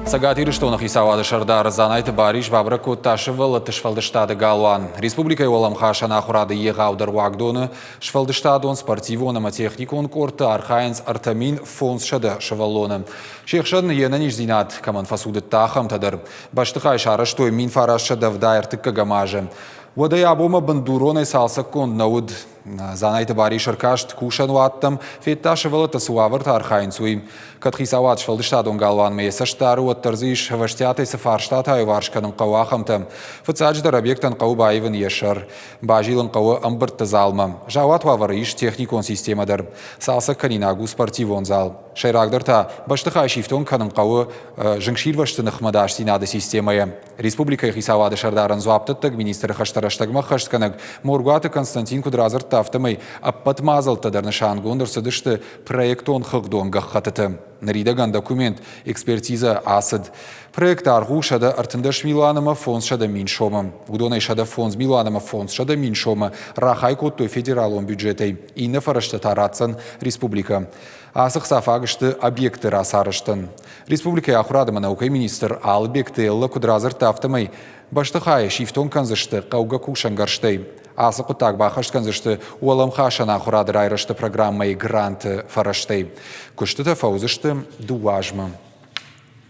Сагатир штонах исавады шардар занайты бариш бабраку ташывал тышфалдыштады галуан. Республика оламха шанахурады егаудар вагдоны шфалдыштадон спортивоном техникон корты архаинс артамин фонс шады шываллоны. Шехшадны енаниш зинат каман фасуды тахам тадар. Баштыхай шара что мин фараш шадав дайртык гамажы. Водай абома бандуроны салса кон науд занайты бариш аркашт кушан ваттам фетташывала тасуаварт архаинсуи. Катхисават шфалдыштадон галуан мейса штару оттарзиш ваштяты сафарштата и варшканым кавахамтам. Фацадждар объектан каубаиван ешар. Бажилан кау амбарт залма. Жават вавариш техникон системадар. Салса канинагу спортивон зал. Шайрагдарта баштыхай шифтон каным кау жыңширваштынық мадаш синады системая. Республика хисавады шардаран зуаптыттаг министр хаштараштагма хаштканаг Моргуаты Константин Кудразар тафтамай аппатмазал тадарнышан гондырсыдышты проектон хыгдон гаххатыты. Наридаган документ экспертиза асад. Проект аргу шада артындаш Миланома фонс шада миншома. Удонай шада фонс Миланома фонс шада миншома. Рахай коттой федералон бюджетой. Инна фарашта таратсан республика. Асық сафагышты объекты расарыштын. Республика ахурадыма наукай министр Албекты Элла Кудразар тафтамай баштыхай шифтон канзышты қауға кушангарштай. Асықы так бахашт канзышты уаламхашан ахурадыр айрышты программай гранты фараштай. Күшті тафаузышты дуажмы.